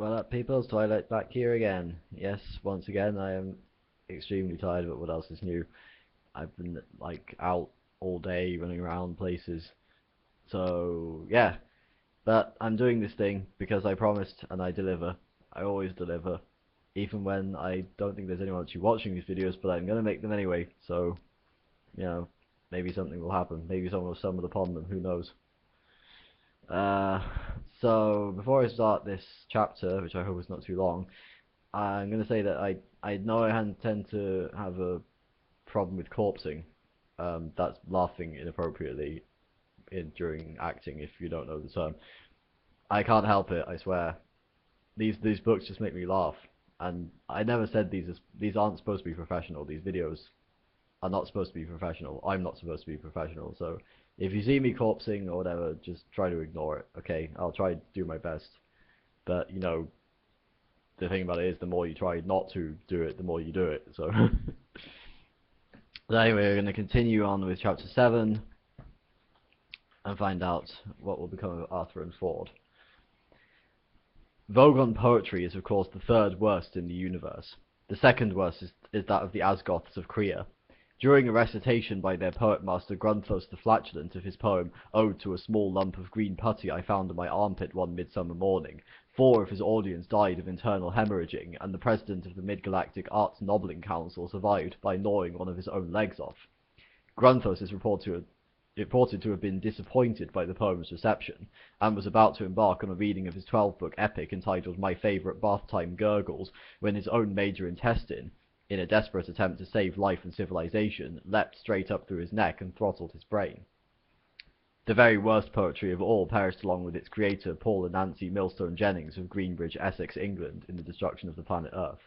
Well up people, Twilight back here again. Yes, once again I am extremely tired, but what else is new? I've been like out all day running around places. So yeah, but I'm doing this thing because I promised and I deliver. I always deliver. Even when I don't think there's anyone actually watching these videos, but I'm gonna make them anyway, so you know, maybe something will happen. Maybe someone will stumble upon them, who knows. Uh, so before I start this chapter, which I hope is not too long, I'm going to say that I know I tend to have a problem with corpsing. That's laughing inappropriately during acting, if you don't know the term. I can't help it, I swear. These books just make me laugh, and I never said these aren't supposed to be professional. These videos are not supposed to be professional. I'm not supposed to be professional. So if you see me corpsing or whatever, just try to ignore it. Okay, I'll try to do my best. But you know, the thing about it is, the more you try not to do it, the more you do it. So, so anyway, we're going to continue on with chapter 7 and find out what will become of Arthur and Ford. Vogon poetry is of course the third worst in the universe. The second worst is that of the Asgoths of Krea. During a recitation by their poet master Grunthos the Flatulent of his poem Ode to a Small Lump of Green Putty I Found in My Armpit One Midsummer Morning, 4 of his audience died of internal hemorrhaging, and the president of the Mid-Galactic Arts Nobbling Council survived by gnawing one of his own legs off. Grunthos is reported to have been disappointed by the poem's reception, and was about to embark on a reading of his 12-book epic entitled My Favourite Bath Time Gurgles, when his own major intestine, in a desperate attempt to save life and civilization, leapt straight up through his neck and throttled his brain. The very worst poetry of all perished along with its creator, Paul and Nancy Millstone Jennings of Greenbridge, Essex, England, in the destruction of the planet Earth.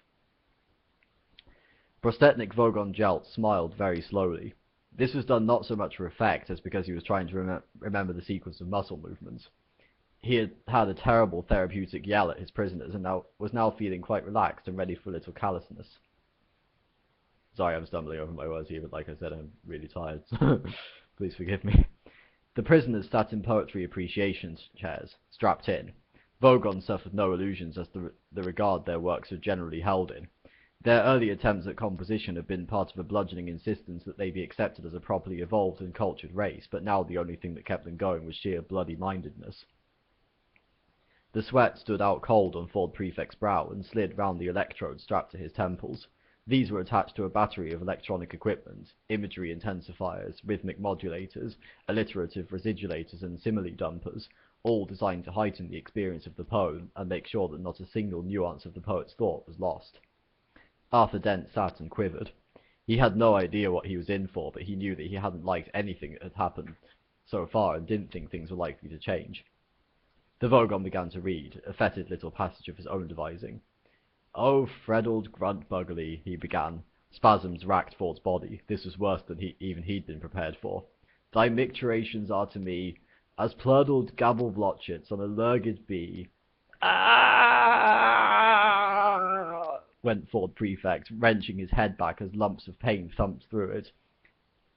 Prostetnik Vogon Jelt smiled very slowly. This was done not so much for effect as because he was trying to remember the sequence of muscle movements. He had had a terrible therapeutic yell at his prisoners and was now feeling quite relaxed and ready for a little callousness. Sorry, I'm stumbling over my words here, but like I said, I'm really tired, so please forgive me. The prisoners sat in poetry appreciation chairs, strapped in. Vogon suffered no illusions as to the regard their works are generally held in. Their early attempts at composition had been part of a bludgeoning insistence that they be accepted as a properly evolved and cultured race, but now the only thing that kept them going was sheer bloody-mindedness. The sweat stood out cold on Ford Prefect's brow and slid round the electrodes strapped to his temples. These were attached to a battery of electronic equipment, imagery intensifiers, rhythmic modulators, alliterative residulators and simile dumpers, all designed to heighten the experience of the poem and make sure that not a single nuance of the poet's thought was lost. Arthur Dent sat and quivered. He had no idea what he was in for, but he knew that he hadn't liked anything that had happened so far and didn't think things were likely to change. The Vogon began to read, a fetid little passage of his own devising. "Oh, Freddled Grunt Buggly," he began. Spasms racked Ford's body. This was worse than even he'd been prepared for. "Thy micturations are to me as plurdled gabble-blotchets on a lurgid bee." "Ah!" went Ford Prefect, wrenching his head back as lumps of pain thumped through it.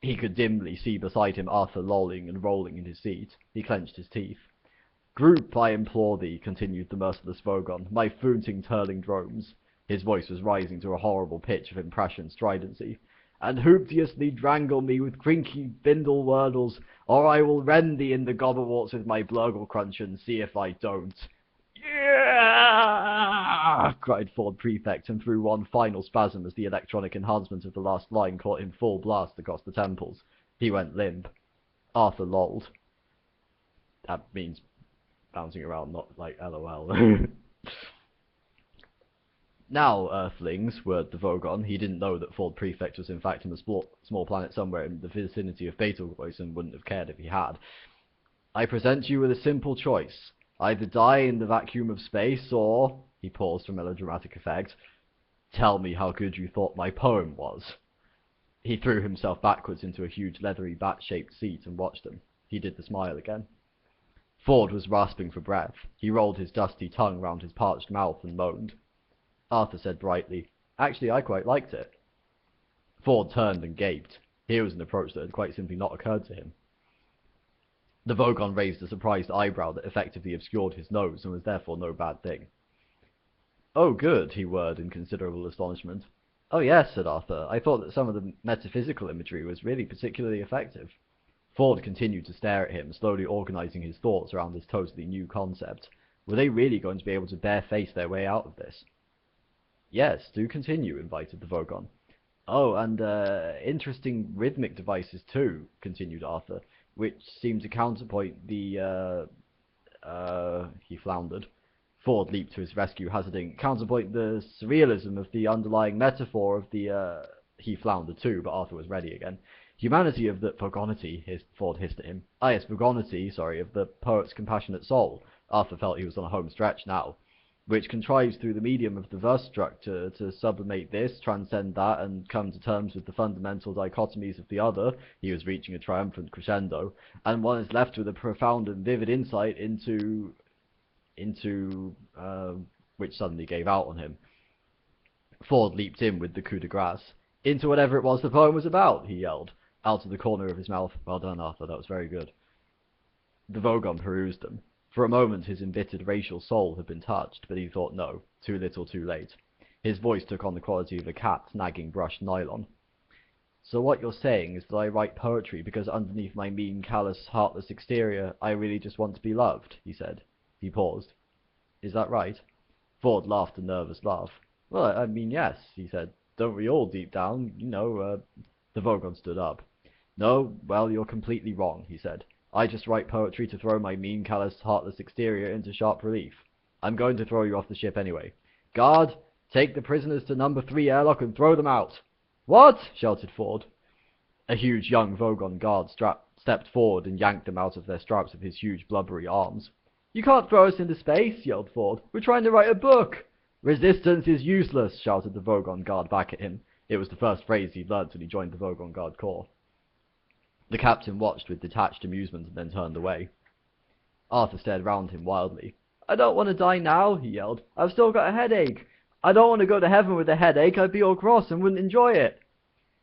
He could dimly see beside him Arthur lolling and rolling in his seat. He clenched his teeth. "Group, I implore thee," continued the merciless Vogon, "my foonting turling dromes." His voice was rising to a horrible pitch of impassioned stridency. "And hooptiously drangle me with crinky bindle wordles, or I will rend thee in the gobberwarts with my blurgle crunch, and see if I don't." "Yeah!" cried Ford Prefect, and threw one final spasm as the electronic enhancement of the last line caught him full blast across the temples. He went limp. Arthur lolled. That means bouncing around, not like LOL. "Now, Earthlings," whirred the Vogon. He didn't know that Ford Prefect was in fact in a small planet somewhere in the vicinity of Betelgeuse and wouldn't have cared if he had. "I present you with a simple choice. Either die in the vacuum of space, or—" he paused for melodramatic effect. "Tell me how good you thought my poem was." He threw himself backwards into a huge leathery bat-shaped seat and watched them. He did the smile again. Ford was rasping for breath. He rolled his dusty tongue round his parched mouth and moaned. Arthur said brightly, "Actually, I quite liked it." Ford turned and gaped. Here was an approach that had quite simply not occurred to him. The Vogon raised a surprised eyebrow that effectively obscured his nose and was therefore no bad thing. Oh, good, he whirred in considerable astonishment. Oh yes, said Arthur. I thought that some of the metaphysical imagery was really particularly effective. Ford continued to stare at him, slowly organizing his thoughts around this totally new concept. Were they really going to be able to bare-face their way out of this? Yes, do continue, invited the Vogon. Oh, and interesting rhythmic devices too, continued Arthur, which seem to counterpoint the, he floundered. Ford leaped to his rescue, hazarding, counterpoint the surrealism of the underlying metaphor of the, he floundered too, but Arthur was ready again. Humanity of the Vogonity, Ford hissed at him. Ah, yes, Vogonity, sorry, of the poet's compassionate soul. Arthur felt he was on a home stretch now, which contrives through the medium of the verse structure to sublimate this, transcend that, and come to terms with the fundamental dichotomies of the other. He was reaching a triumphant crescendo, and one is left with a profound and vivid insight into which suddenly gave out on him. Ford leaped in with the coup de grace. Into whatever it was the poem was about, he yelled, out of the corner of his mouth. Well done, Arthur, that was very good. The Vogon perused them. For a moment his embittered racial soul had been touched, but he thought no, too little too late. His voice took on the quality of a cat nagging brushed nylon. So what you're saying is that I write poetry because underneath my mean, callous, heartless exterior I really just want to be loved, he said. He paused. Is that right? Ford laughed a nervous laugh. Well, I mean, yes, he said. Don't we all deep down, The Vogon stood up. No, well, you're completely wrong, he said. I just write poetry to throw my mean, callous, heartless exterior into sharp relief. I'm going to throw you off the ship anyway. Guard, take the prisoners to number 3 airlock and throw them out. What? Shouted Ford. A huge young Vogon guard stepped forward and yanked them out of their straps with his huge blubbery arms. You can't throw us into space, yelled Ford. We're trying to write a book. Resistance is useless, shouted the Vogon guard back at him. It was the first phrase he'd learned when he joined the Vogon Guard Corps. The captain watched with detached amusement and then turned away. Arthur stared round him wildly. I don't want to die now, he yelled. I've still got a headache. I don't want to go to heaven with a headache. I'd be all cross and wouldn't enjoy it.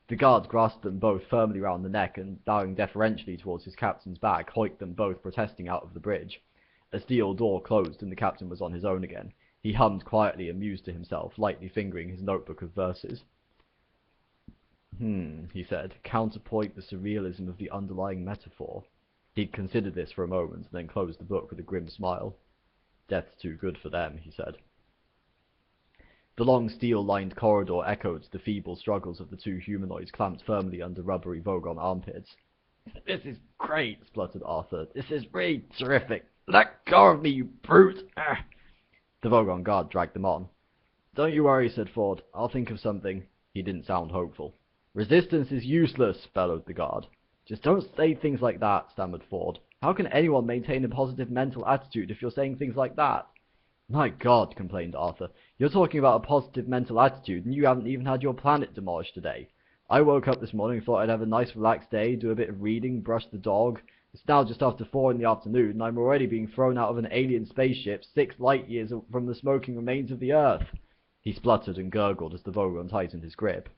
The guards grasped them both firmly round the neck and, bowing deferentially towards his captain's back, hoiked them both protesting out of the bridge. A steel door closed and the captain was on his own again. He hummed quietly and mused to himself, lightly fingering his notebook of verses. He said, counterpoint the surrealism of the underlying metaphor. He'd considered this for a moment, and then closed the book with a grim smile. Death's too good for them, he said. The long steel-lined corridor echoed the feeble struggles of the two humanoids clamped firmly under rubbery Vogon armpits. This is great, spluttered Arthur. This is really terrific. Let go of me, you brute! The Vogon guard dragged them on. Don't you worry, said Ford. I'll think of something. He didn't sound hopeful. Resistance is useless, bellowed the guard. Just don't say things like that, stammered Ford. How can anyone maintain a positive mental attitude if you're saying things like that? My God, complained Arthur. You're talking about a positive mental attitude, and you haven't even had your planet demolished today. I woke up this morning and thought I'd have a nice relaxed day, do a bit of reading, brush the dog. It's now just after 4 in the afternoon, and I'm already being thrown out of an alien spaceship 6 light years from the smoking remains of the Earth. He spluttered and gurgled as the Vogon tightened his grip.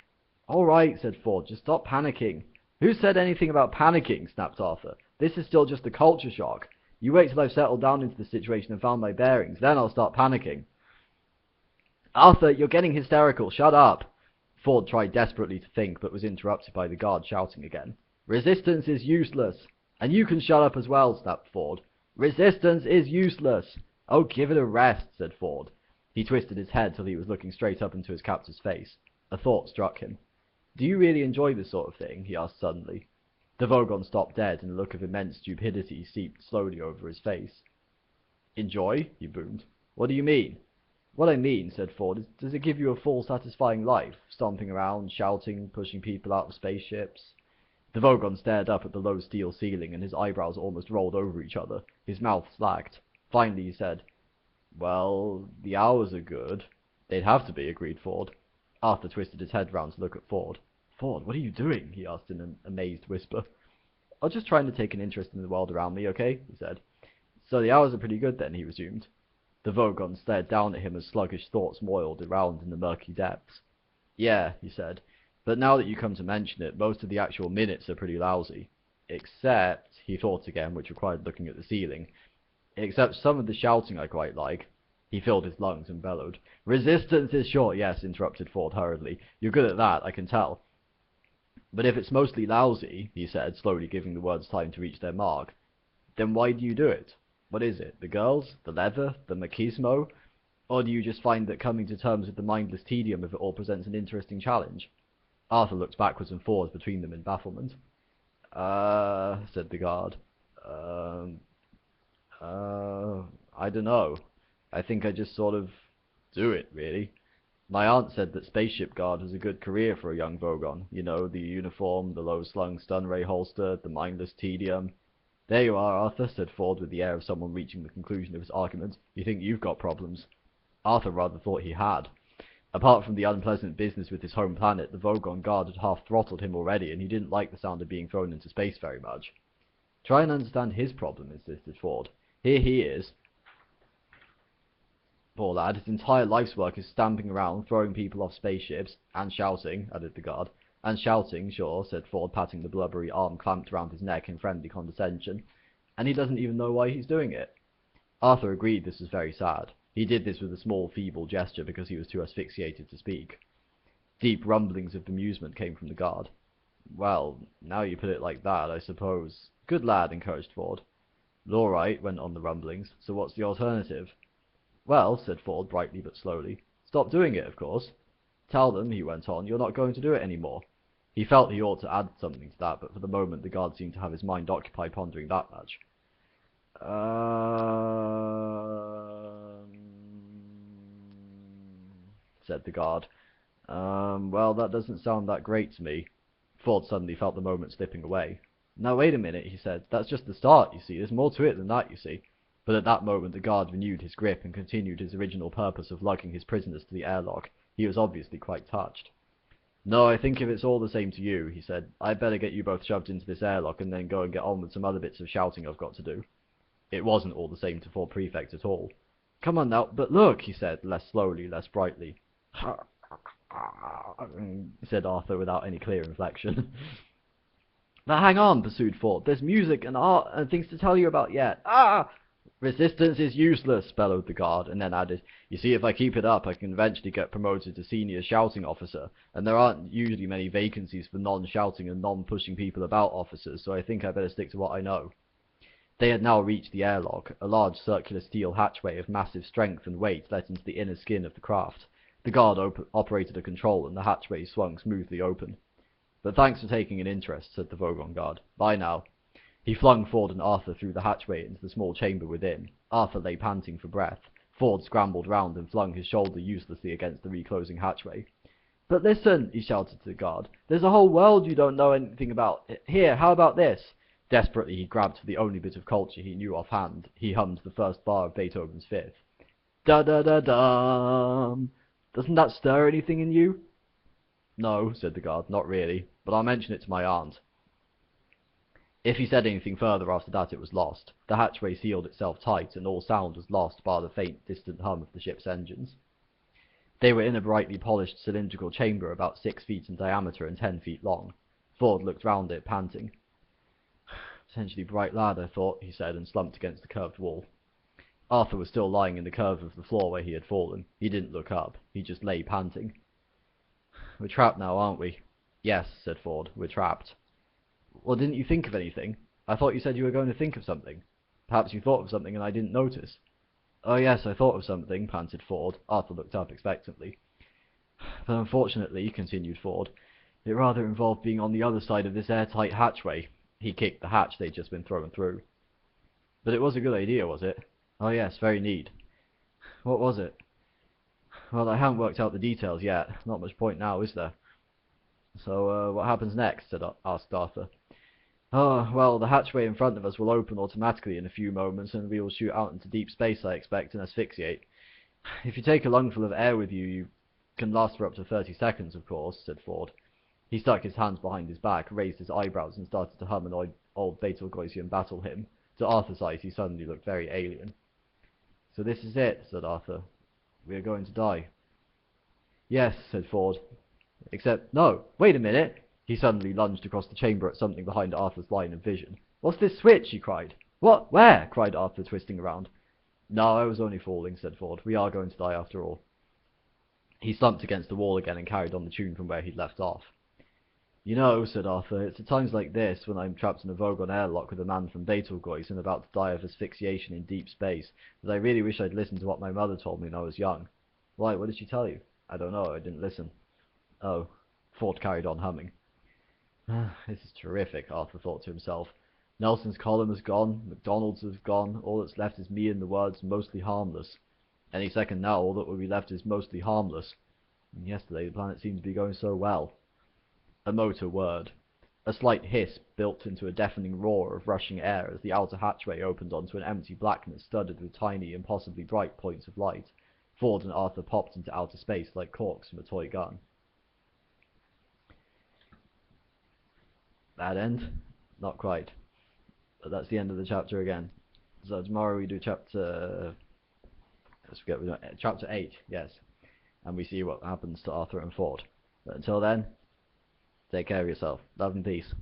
All right, said Ford, just stop panicking. Who said anything about panicking, snapped Arthur. This is still just a culture shock. You wait till I've settled down into the situation and found my bearings, then I'll start panicking. Arthur, you're getting hysterical, shut up. Ford tried desperately to think, but was interrupted by the guard shouting again. Resistance is useless. And you can shut up as well, snapped Ford. Resistance is useless. Oh, give it a rest, said Ford. He twisted his head till he was looking straight up into his captor's face. A thought struck him. Do you really enjoy this sort of thing? He asked suddenly. The Vogon stopped dead, and a look of immense stupidity seeped slowly over his face. Enjoy? He boomed. What do you mean? What I mean, said Ford, is does it give you a full, satisfying life, stomping around, shouting, pushing people out of spaceships? The Vogon stared up at the low steel ceiling, and his eyebrows almost rolled over each other. His mouth slacked. Finally he said, Well, the hours are good. They'd have to be, agreed Ford. Arthur twisted his head round to look at Ford. Ford, what are you doing? He asked in an amazed whisper. I'm just trying to take an interest in the world around me, okay? He said. So the hours are pretty good then, he resumed. The Vogon stared down at him as sluggish thoughts moiled around in the murky depths. Yeah, he said. But now that you come to mention it, most of the actual minutes are pretty lousy. Except, he thought again, which required looking at the ceiling, except some of the shouting I quite like. He filled his lungs and bellowed. Resistance is short, yes, interrupted Ford hurriedly. You're good at that, I can tell. But if it's mostly lousy, he said, slowly giving the words time to reach their mark, then why do you do it? What is it? The girls? The leather? The machismo? Or do you just find that coming to terms with the mindless tedium of it all presents an interesting challenge? Arthur looked backwards and forwards between them in bafflement. Said the guard. I don't know. I think I just sort of do it, really. My aunt said that spaceship guard was a good career for a young Vogon. You know, the uniform, the low-slung stun ray holster, the mindless tedium. There you are, Arthur, said Ford with the air of someone reaching the conclusion of his argument. You think you've got problems? Arthur rather thought he had. Apart from the unpleasant business with his home planet, the Vogon guard had half-throttled him already, and he didn't like the sound of being thrown into space very much. Try and understand his problem, insisted Ford. Here he is. Poor lad, his entire life's work is stamping around, throwing people off spaceships, and shouting, added the guard. And shouting, sure, said Ford, patting the blubbery arm clamped round his neck in friendly condescension. And he doesn't even know why he's doing it. Arthur agreed this was very sad. He did this with a small, feeble gesture because he was too asphyxiated to speak. Deep rumblings of bemusement came from the guard. Well, now you put it like that, I suppose. Good lad, encouraged Ford. All right, went on the rumblings. So what's the alternative? Well, said Ford, brightly but slowly, stop doing it, of course. Tell them, he went on, you're not going to do it any more. He felt he ought to add something to that, but for the moment the guard seemed to have his mind occupied pondering that much. Said the guard. Well, that doesn't sound that great to me. Ford suddenly felt the moment slipping away. Now, wait a minute, he said. That's just the start, you see. There's more to it than that, you see. But at that moment the guard renewed his grip and continued his original purpose of lugging his prisoners to the airlock. He was obviously quite touched. No, I think if it's all the same to you, he said, I'd better get you both shoved into this airlock and then go and get on with some other bits of shouting I've got to do. It wasn't all the same to Ford Prefect at all. Come on now, but look, he said, less slowly, less brightly. Said Arthur without any clear inflection. Now hang on, pursued Ford. There's music and art and things to tell you about yet. Resistance is useless, bellowed the guard, and then added, you see, if I keep it up, I can eventually get promoted to senior shouting officer, and there aren't usually many vacancies for non-shouting and non-pushing people about officers, so I think I better stick to what I know. They had now reached the airlock. A large circular steel hatchway of massive strength and weight let into the inner skin of the craft. The guard operated a control, and the hatchway swung smoothly open. But thanks for taking an interest, said the Vogon guard. Bye now. He flung Ford and Arthur through the hatchway into the small chamber within. Arthur lay panting for breath. Ford scrambled round and flung his shoulder uselessly against the reclosing hatchway. But listen, he shouted to the guard. There's a whole world you don't know anything about. Here, how about this? Desperately, he grabbed for the only bit of culture he knew offhand. He hummed the first bar of Beethoven's Fifth. Da-da-da-dum. Doesn't that stir anything in you? No, said the guard, not really, but I'll mention it to my aunt. If he said anything further after that, it was lost. The hatchway sealed itself tight, and all sound was lost bar the faint, distant hum of the ship's engines. They were in a brightly polished cylindrical chamber about 6 feet in diameter and 10 feet long. Ford looked round it, panting. Potentially bright lad, I thought, he said, and slumped against the curved wall. Arthur was still lying in the curve of the floor where he had fallen. He didn't look up. He just lay panting. We're trapped now, aren't we? Yes, said Ford, we're trapped. Well, didn't you think of anything? I thought you said you were going to think of something. Perhaps you thought of something and I didn't notice. Oh yes, I thought of something, panted Ford. Arthur looked up expectantly. But unfortunately, continued Ford, it rather involved being on the other side of this airtight hatchway. He kicked the hatch they'd just been thrown through. But it was a good idea, was it? Oh yes, very neat. What was it? Well, I haven't worked out the details yet. Not much point now, is there? So, what happens next? Asked Arthur. Oh, well, the hatchway in front of us will open automatically in a few moments, and we will shoot out into deep space, I expect, and asphyxiate. If you take a lungful of air with you, you can last for up to 30 seconds, of course, said Ford. He stuck his hands behind his back, raised his eyebrows, and started to hum an old Beethovenian battle hymn. To Arthur's eyes, he suddenly looked very alien. So this is it, said Arthur. We are going to die. Yes, said Ford. Except, no, wait a minute. He suddenly lunged across the chamber at something behind Arthur's line of vision. What's this switch? He cried. What? Where? Cried Arthur, twisting around. No, I was only fooling, said Ford. We are going to die after all. He slumped against the wall again and carried on the tune from where he'd left off. You know, said Arthur, it's at times like this, when I'm trapped in a Vogon airlock with a man from Betelgeuse and about to die of asphyxiation in deep space, that I really wish I'd listened to what my mother told me when I was young. Why, what did she tell you? I don't know, I didn't listen. Oh, Ford carried on humming. This is terrific, Arthur thought to himself. Nelson's column has gone, MacDonald's has gone, all that's left is me and the words mostly harmless. Any second now, all that will be left is mostly harmless. And yesterday the planet seemed to be going so well. A motor whirred. A slight hiss built into a deafening roar of rushing air as the outer hatchway opened onto an empty blackness studded with tiny, impossibly bright points of light. Ford and Arthur popped into outer space like corks from a toy gun. Bad end? Not quite. But that's the end of the chapter again. So tomorrow we do chapter... Let's forget, chapter 8, yes. And we see what happens to Arthur and Ford. But until then, take care of yourself. Love and peace.